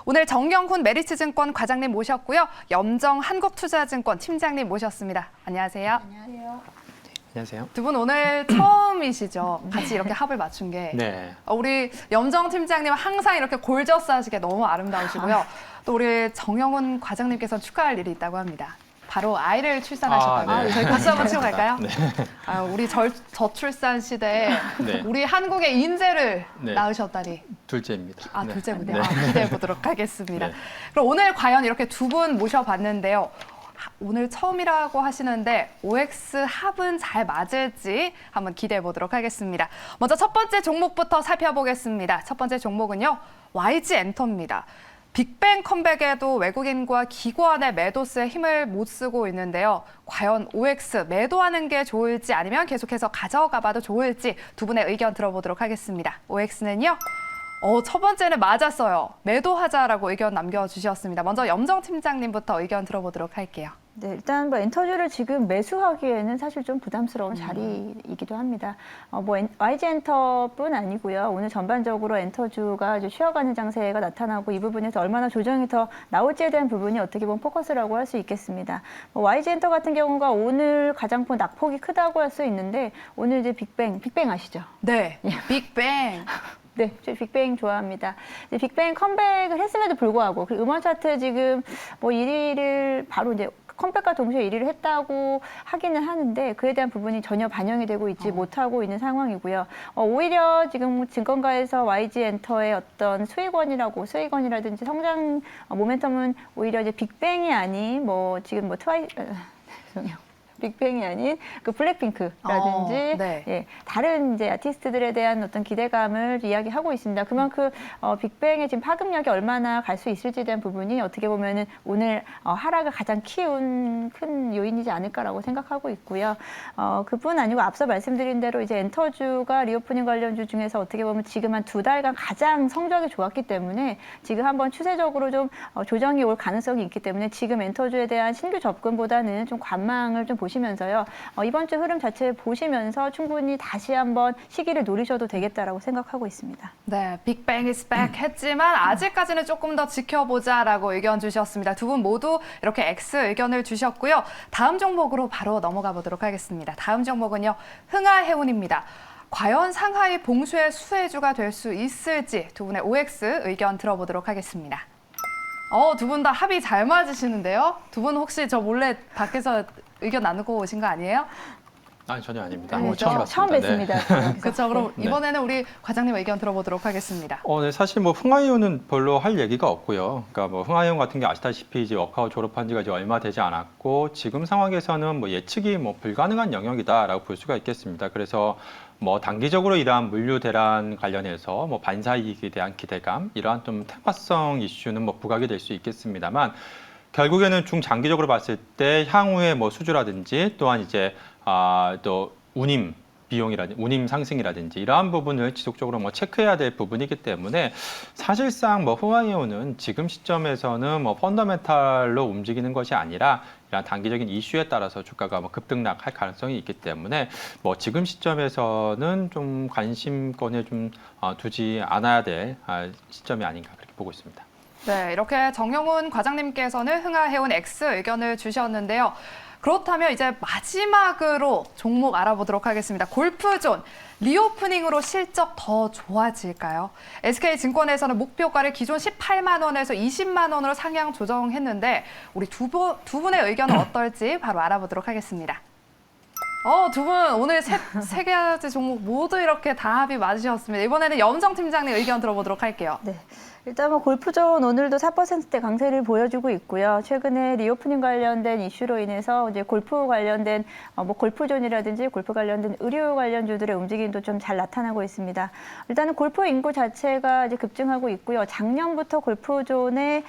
오늘 정경훈 메리츠증권 과장님 모셨고요. 염정 한국투자증권 팀장님 모셨습니다. 안녕하세요. 안녕하세요. 안녕하세요. 두 분 오늘 처음이시죠? 같이 이렇게 합을 맞춘 게. 네. 우리 염정 팀장님은 항상 이렇게 골저스 하시게 너무 아름다우시고요. 또 우리 정경훈 과장님께서 축하할 일이 있다고 합니다. 바로 아이를 출산하셨다고요. 네. 저희 박수 한번 치고 갈까요? 네. 우리 저출산 시대에 네. 우리 한국의 인재를 네. 낳으셨다니. 둘째입니다. 네. 둘째군요. 네. 기대해 보도록 하겠습니다. 네. 그럼 오늘 과연 이렇게 두 분 모셔봤는데요. 오늘 처음이라고 하시는데 OX 합은 잘 맞을지 한번 기대해 보도록 하겠습니다. 먼저 첫 번째 종목부터 살펴보겠습니다. 첫 번째 종목은요. YG 엔터입니다. 빅뱅 컴백에도 외국인과 기관의 매도세에 힘을 못 쓰고 있는데요. 과연 OX 매도하는 게 좋을지 아니면 계속해서 가져가 봐도 좋을지 두 분의 의견 들어보도록 하겠습니다. OX는요. 첫 번째는 맞았어요. 매도하자라고 의견 남겨주셨습니다. 먼저 염정 팀장님부터 의견 들어보도록 할게요. 네, 일단 뭐 엔터주를 지금 매수하기에는 사실 좀 부담스러운 자리이기도 합니다. YG 엔터뿐 아니고요. 오늘 전반적으로 엔터주가 이제 쉬어가는 장세가 나타나고 이 부분에서 얼마나 조정이 더 나올지에 대한 부분이 어떻게 보면 포커스라고 할 수 있겠습니다. YG 엔터 같은 경우가 오늘 가장 낙폭이 크다고 할 수 있는데 오늘 이제 빅뱅 아시죠? 네, 빅뱅. 네, 저 빅뱅 좋아합니다. 빅뱅 컴백을 했음에도 불구하고 그 음원 차트 지금 1위를 바로 이제 컴백과 동시에 1위를 했다고 하기는 하는데 그에 대한 부분이 전혀 반영이 되고 있지 못하고 있는 상황이고요. 오히려 지금 증권가에서 YG 엔터의 어떤 수익원이라든지 성장 모멘텀은 오히려 이제 빅뱅이 아닌 지금 죄송해요. 빅뱅이 아닌 그 블랙핑크라든지 네. 예, 다른 이제 아티스트들에 대한 어떤 기대감을 이야기하고 있습니다. 그만큼 빅뱅의 지금 파급력이 얼마나 갈 수 있을지에 대한 부분이 어떻게 보면은 오늘 하락을 가장 키운 큰 요인이지 않을까라고 생각하고 있고요. 그뿐 아니고 앞서 말씀드린 대로 이제 엔터주가 리오프닝 관련주 중에서 어떻게 보면 지금 한 2달간 가장 성적이 좋았기 때문에 지금 한번 추세적으로 좀 조정이 올 가능성이 있기 때문에 지금 엔터주에 대한 신규 접근보다는 좀 관망을 좀 보시면서요. 이번 주 흐름 자체 보시면서 충분히 다시 한번 시기를 노리셔도 되겠다라고 생각하고 있습니다. 네, 빅뱅 is back 했지만 아직까지는 조금 더 지켜보자라고 의견 주셨습니다. 두 분 모두 이렇게 X 의견을 주셨고요. 다음 종목으로 바로 넘어가 보도록 하겠습니다. 다음 종목은요. 흥하해운입니다. 과연 상하이 봉쇄 수혜주가 될 수 있을지 두 분의 OX 의견 들어보도록 하겠습니다. 두 분 다 합이 잘 맞으시는데요. 두 분 혹시 저 몰래 밖에서 의견 나누고 오신 거 아니에요? 아니, 전혀 아닙니다. 아니죠. 처음 처음 봤습니다. 뵀습니다. 그렇죠. 그럼 네. 이번에는 우리 과장님 의견 들어보도록 하겠습니다. 네, 사실 흥하이온은 별로 할 얘기가 없고요. 그러니까 흥하이온 같은 게 아시다시피 이제 워크아웃 졸업한 지가 이제 얼마 되지 않았고 지금 상황에서는 예측이 불가능한 영역이다라고 볼 수가 있겠습니다. 그래서 단기적으로 이러한 물류 대란 관련해서 반사이익에 대한 기대감, 이러한 좀 테마성 이슈는 부각이 될 수 있겠습니다만 결국에는 중장기적으로 봤을 때 향후의 수주라든지 또한 이제 또 운임 비용이라든지 운임 상승이라든지 이러한 부분을 지속적으로 체크해야 될 부분이기 때문에 사실상 흥하이온은 지금 시점에서는 펀더멘탈로 움직이는 것이 아니라 이런 단기적인 이슈에 따라서 주가가 급등락할 가능성이 있기 때문에 지금 시점에서는 좀 관심권에 좀 두지 않아야 될 시점이 아닌가 그렇게 보고 있습니다. 네, 이렇게 정영훈 과장님께서는 흥하해운 X 의견을 주셨는데요. 그렇다면 이제 마지막으로 종목 알아보도록 하겠습니다. 골프존, 리오프닝으로 실적 더 좋아질까요? SK증권에서는 목표가를 기존 18만 원에서 20만 원으로 상향 조정했는데 우리 두 분의 의견은 어떨지 바로 알아보도록 하겠습니다. 두 분 오늘 세 가지 종목 모두 이렇게 다 합이 맞으셨습니다. 이번에는 염정 팀장님 의견 들어보도록 할게요. 네. 일단 골프존 오늘도 4%대 강세를 보여주고 있고요. 최근에 리오프닝 관련된 이슈로 인해서 이제 골프 관련된 골프존이라든지 골프 관련된 의류 관련주들의 움직임도 좀 잘 나타나고 있습니다. 일단은 골프 인구 자체가 이제 급증하고 있고요. 작년부터 골프존의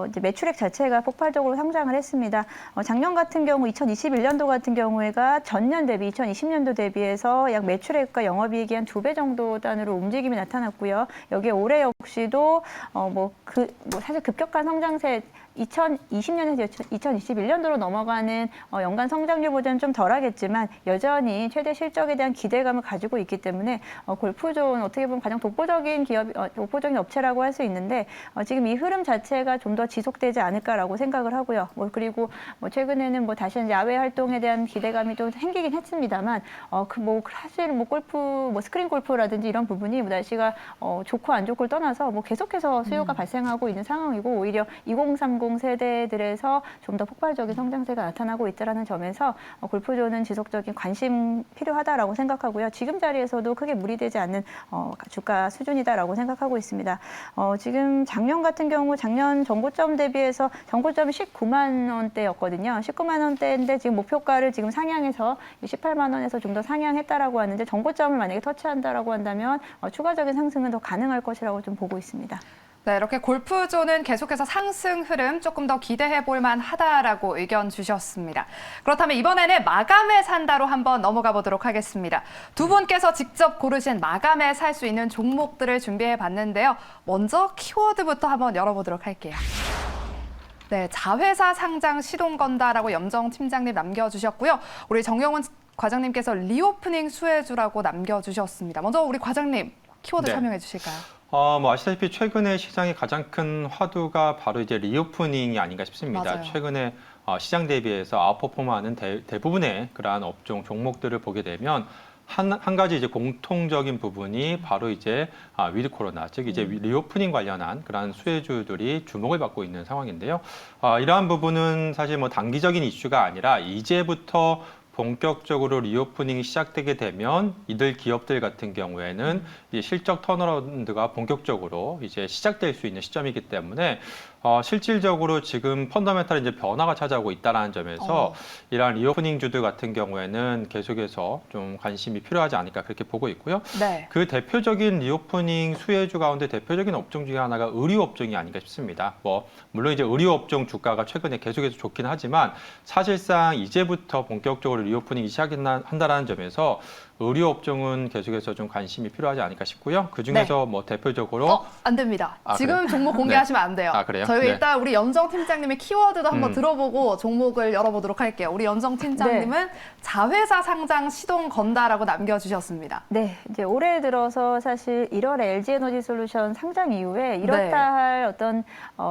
이제 매출액 자체가 폭발적으로 상장을 했습니다. 작년 같은 경우 2021년도 같은 경우에가 전년 대비 2020년도 대비해서 약 매출액과 영업이익이 한 2배 정도 단으로 움직임이 나타났고요. 여기에 올해 역시도 그리고 사실 급격한 성장세 2020년에서 2021년도로 넘어가는 연간 성장률보다는 좀 덜하겠지만 여전히 최대 실적에 대한 기대감을 가지고 있기 때문에 골프존 어떻게 보면 가장 독보적인 독보적인 업체라고 할 수 있는데 지금 이 흐름 자체가 좀 더 지속되지 않을까라고 생각을 하고요. 그리고 최근에는 다시 이제 야외 활동에 대한 기대감이 좀 생기긴 했습니다만 사실 골프 스크린 골프라든지 이런 부분이 날씨가 좋고 안 좋고를 떠나서 계속해서 수요가 발생하고 있는 상황이고 오히려 2030 세대들에서 좀 더 폭발적인 성장세가 나타나고 있다는 점에서 골프존은 지속적인 관심 필요하다라고 생각하고요. 지금 자리에서도 크게 무리되지 않는 주가 수준이다라고 생각하고 있습니다. 지금 작년 같은 경우 작년 정고점 대비해서 정고점이 19만 원대였거든요. 19만 원대인데 지금 목표가를 지금 상향해서 18만 원에서 좀 더 상향했다라고 하는데 정고점을 만약에 터치한다라고 한다면 추가적인 상승은 더 가능할 것이라고 좀 보고 있습니다. 네, 이렇게 골프존은 계속해서 상승 흐름 조금 더 기대해 볼 만하다라고 의견 주셨습니다. 그렇다면 이번에는 마감에 산다로 한번 넘어가 보도록 하겠습니다. 두 분께서 직접 고르신 마감에 살 수 있는 종목들을 준비해 봤는데요. 먼저 키워드부터 한번 열어보도록 할게요. 네, 자회사 상장 시동 건다라고 염정 팀장님 남겨주셨고요. 우리 정영훈 과장님께서 리오프닝 수혜주라고 남겨주셨습니다. 먼저 우리 과장님 키워드 설명해 주실까요? 아시다시피 최근에 시장의 가장 큰 화두가 바로 이제 리오프닝이 아닌가 싶습니다. 맞아요. 최근에 시장 대비해서 아웃퍼폼하는 대부분의 그러한 업종 종목들을 보게 되면 한 가지 이제 공통적인 부분이 바로 이제 위드 코로나, 즉 이제 리오프닝 관련한 그러한 수혜주들이 주목을 받고 있는 상황인데요. 이러한 부분은 사실 단기적인 이슈가 아니라 이제부터 본격적으로 리오프닝이 시작되게 되면 이들 기업들 같은 경우에는 이제 실적 턴어라운드가 본격적으로 이제 시작될 수 있는 시점이기 때문에 실질적으로 지금 펀더멘탈 이제 변화가 찾아오고 있다는 점에서 이러한 리오프닝 주들 같은 경우에는 계속해서 좀 관심이 필요하지 않을까 그렇게 보고 있고요. 네. 그 대표적인 리오프닝 수혜주 가운데 대표적인 업종 중에 하나가 의류 업종이 아닌가 싶습니다. 물론 이제 의류 업종 주가가 최근에 계속해서 좋긴 하지만 사실상 이제부터 본격적으로 리오프닝이 시작한다는 점에서 의류 업종은 계속해서 좀 관심이 필요하지 않을까 싶고요. 그 중에서 대표적으로 안 됩니다. 지금 그래요? 종목 공개하시면 안 돼요. 그래요? 저희가 네. 일단 우리 연정 팀장님의 키워드도 한번 들어보고 종목을 열어보도록 할게요. 우리 연정 팀장님은 자회사 상장 시동 건다라고 남겨주셨습니다. 네, 이제 올해 들어서 사실 1월에 LG에너지솔루션 상장 이후에 이렇다 할 어떤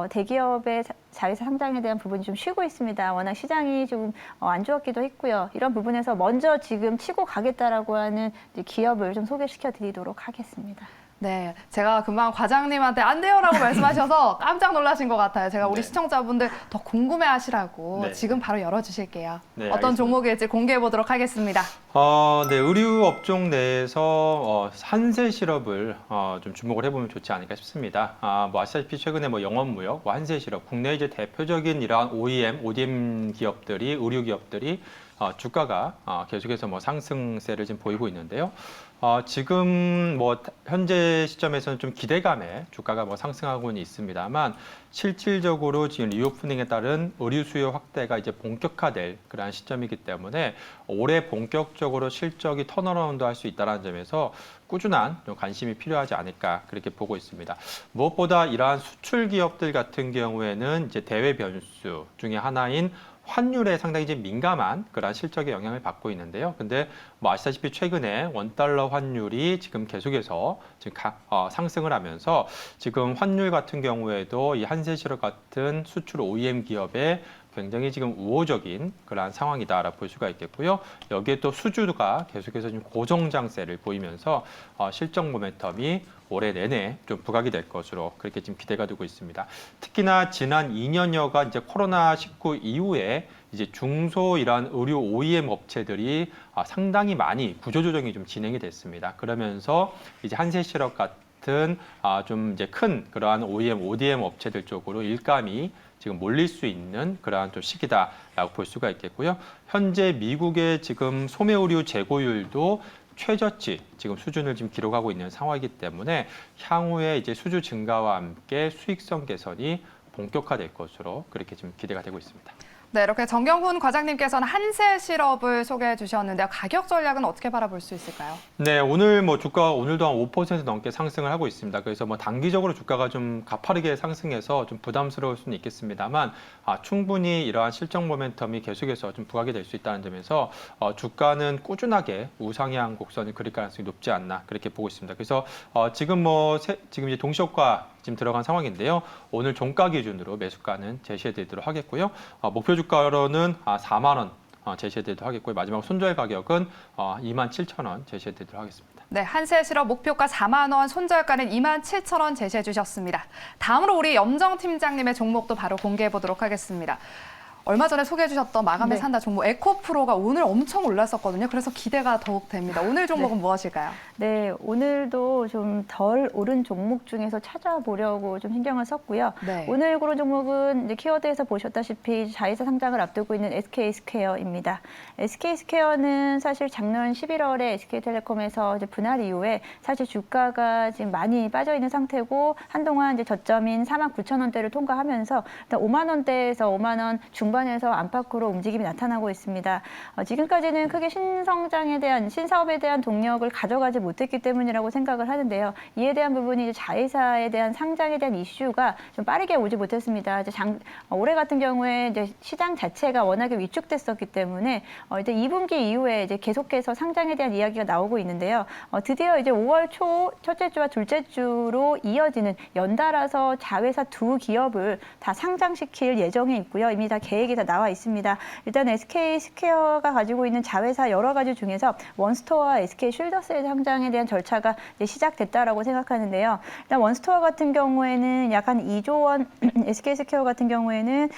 대기업의 자회사 상장에 대한 부분이 좀 쉬고 있습니다. 워낙 시장이 좀 안 좋았기도 했고요. 이런 부분에서 먼저 지금 치고 가겠다라고 하는 기업을 좀 소개시켜 드리도록 하겠습니다. 네, 제가 금방 과장님한테 안 돼요라고 말씀하셔서 깜짝 놀라신 것 같아요. 제가 우리 시청자분들 더 궁금해하시라고 지금 바로 열어주실게요. 네, 어떤 알겠습니다. 종목일지 공개해 보도록 하겠습니다. 네, 의류 업종 내에서 한세 실업을 좀 주목을 해보면 좋지 않을까 싶습니다. 아시다시피 최근에 영업무역, 한세 실업, 국내 이제 대표적인 이러한 OEM, ODM 기업들이 의류 기업들이 주가가 계속해서 상승세를 지금 보이고 있는데요. 지금 현재 시점에서는 좀 기대감에 주가가 상승하고는 있습니다만 실질적으로 지금 리오프닝에 따른 의류 수요 확대가 이제 본격화될 그러한 시점이기 때문에 올해 본격적으로 실적이 턴어라운드 할 수 있다는 점에서 꾸준한 좀 관심이 필요하지 않을까 그렇게 보고 있습니다. 무엇보다 이러한 수출 기업들 같은 경우에는 이제 대외 변수 중에 하나인 환율에 상당히 이제 민감한 그런 실적의 영향을 받고 있는데요. 근데 아시다시피 최근에 원달러 환율이 지금 계속해서 지금 상승을 하면서 지금 환율 같은 경우에도 이 한세실업 같은 수출 OEM 기업의 굉장히 지금 우호적인 그러한 상황이다라고 볼 수가 있겠고요. 여기에 또 수주가 계속해서 좀 고정장세를 보이면서 실적 모멘텀이 올해 내내 좀 부각이 될 것으로 그렇게 지금 기대가 되고 있습니다. 특히나 지난 2년여가 이제 코로나19 이후에 이제 중소 이러한 의류 OEM 업체들이 상당히 많이 구조조정이 좀 진행이 됐습니다. 그러면서 이제 한세실업 같은 좀 이제 큰 그러한 OEM, ODM 업체들 쪽으로 일감이 지금 몰릴 수 있는 그러한 좀 시기다라고 볼 수가 있겠고요. 현재 미국의 지금 소매 의류 재고율도 최저치 지금 수준을 지금 기록하고 있는 상황이기 때문에 향후에 이제 수주 증가와 함께 수익성 개선이 본격화될 것으로 그렇게 지금 기대가 되고 있습니다. 네, 이렇게 정경훈 과장님께서는 한세 실업을 소개해 주셨는데요. 가격 전략은 어떻게 바라볼 수 있을까요? 네, 오늘 뭐 주가 오늘도 한 5% 넘게 상승을 하고 있습니다. 그래서 뭐 단기적으로 주가가 좀 가파르게 상승해서 좀 부담스러울 수는 있겠습니다만 충분히 이러한 실적 모멘텀이 계속해서 좀 부각이 될 수 있다는 점에서 주가는 꾸준하게 우상향 곡선을 그릴 가능성이 높지 않나 그렇게 보고 있습니다. 그래서 지금 지금 이제 동시효과 지금 들어간 상황인데요. 오늘 종가 기준으로 매수가는 제시해드리도록 하겠고요. 목표 주가로는 4만 원 제시해드리도록 하겠고요. 마지막 손절 가격은 27,000원 제시해드리도록 하겠습니다. 네, 한세 실업 목표가 4만 원, 손절가는 27,000원 제시해 주셨습니다. 다음으로 우리 염정 팀장님의 종목도 바로 공개해 보도록 하겠습니다. 얼마 전에 소개해 주셨던 마감에 네. 산다 종목 에코프로가 오늘 엄청 올랐었거든요. 그래서 기대가 더욱 됩니다. 오늘 종목은 무엇일까요? 네, 오늘도 좀 덜 오른 종목 중에서 찾아보려고 좀 신경을 썼고요. 네. 오늘 고른 종목은 이제 키워드에서 보셨다시피 자회사 상장을 앞두고 있는 SK스퀘어입니다. SK스퀘어는 사실 작년 11월에 SK텔레콤에서 이제 분할 이후에 사실 주가가 지금 많이 빠져 있는 상태고 한동안 이제 저점인 49,000원대를 통과하면서 일단 5만 원대에서 5만 원 중반에서 안팎으로 움직임이 나타나고 있습니다. 지금까지는 크게 신사업에 대한 동력을 가져가지 못했기 때문이라고 생각을 하는데요. 이에 대한 부분이 이제 자회사에 대한 상장에 대한 이슈가 좀 빠르게 오지 못했습니다. 이제 올해 같은 경우에 이제 시장 자체가 워낙에 위축됐었기 때문에 이제 2분기 이후에 이제 계속해서 상장에 대한 이야기가 나오고 있는데요. 드디어 이제 5월 초 첫째 주와 둘째 주로 이어지는 연달아서 자회사 두 기업을 다 상장시킬 예정에 있고요. 이미 다 계획이 다 나와 있습니다. 일단 SK스퀘어가 가지고 있는 자회사 여러 가지 중에서 원스토어와 SK쉴더스의 상장에 대한 절차가 이제 시작됐다라고 생각하는데요. 일단 원스토어 같은 경우에는 약 한 2조 원, SK스퀘어 같은 경우에는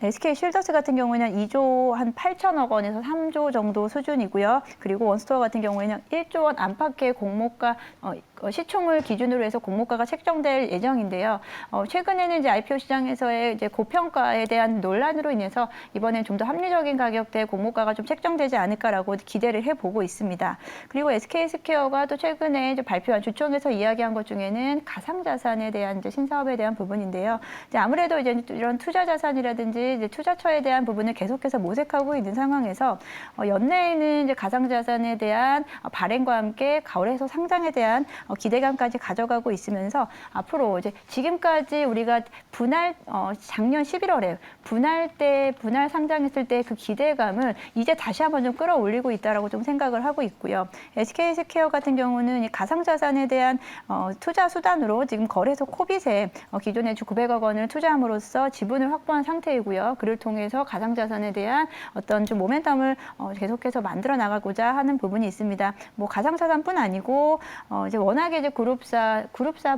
SK쉴더스 같은 경우에는 2조 한 8천억 원에서 3조 정도 수준이고요. 그리고 원스토어 같은 경우에는 1조 원 안팎의 공모가 시총을 기준으로 해서 공모가가 책정될 예정인데요. 최근에는 이제 IPO 시장에서의 이제 고평가에 대한 논란으로 인해서 이번엔 좀 더 합리적인 가격대 공모가가 좀 책정되지 않을까라고 기대를 해보고 있습니다. 그리고 SK스퀘어가 또 최근에 이제 발표한 주총에서 이야기한 것 중에는 가상자산에 대한 이제 신사업에 대한 부분인데요. 이제 아무래도 이제 이런 투자 자산이라든지 이제 투자처에 대한 부분을 계속해서 모색하고 있는 상황에서 연내에는 이제 가상자산에 대한 발행과 함께 가을에서 상장에 대한 기대감까지 가져가고 있으면서 앞으로 이제 지금까지 우리가 작년 11월에 분할 상장했을 때 그 기대감을 이제 다시 한번 좀 끌어올리고 있다라고 좀 생각을 하고 있고요. SK스퀘어 같은 경우는 이 가상자산에 대한 투자 수단으로 지금 거래소 코빗에 기존에 주 900억 원을 투자함으로써 지분을 확보한 상태이고요. 그를 통해서 가상자산에 대한 어떤 좀 모멘텀을 계속해서 만들어 나가고자 하는 부분이 있습니다. 뭐 가상자산뿐 아니고 이제 워낙에 이제 그룹사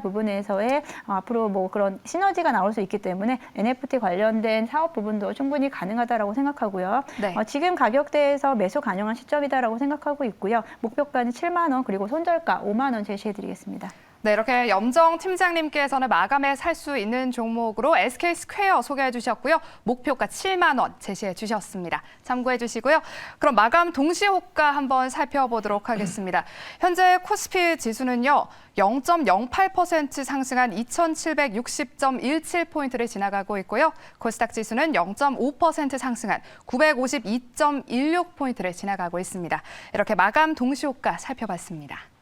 부분에서의 앞으로 뭐 그런 시너지가 나올 수 있기 때문에 NFT 관련된 사업 부분도 충분히 가능하다라고 생각하고요. 네. 지금 가격대에서 매수 가능한 시점이다라고 생각하고 있고요. 목표가는 7만 원 그리고 손절가 5만 원 제시해드리겠습니다. 네, 이렇게 염정 팀장님께서는 마감에 살 수 있는 종목으로 SK스퀘어 소개해 주셨고요. 목표가 7만 원 제시해 주셨습니다. 참고해 주시고요. 그럼 마감 동시호가 한번 살펴보도록 하겠습니다. 현재 코스피 지수는요. 0.08% 상승한 2,760.17포인트를 지나가고 있고요. 코스닥 지수는 0.5% 상승한 952.16포인트를 지나가고 있습니다. 이렇게 마감 동시호가 살펴봤습니다.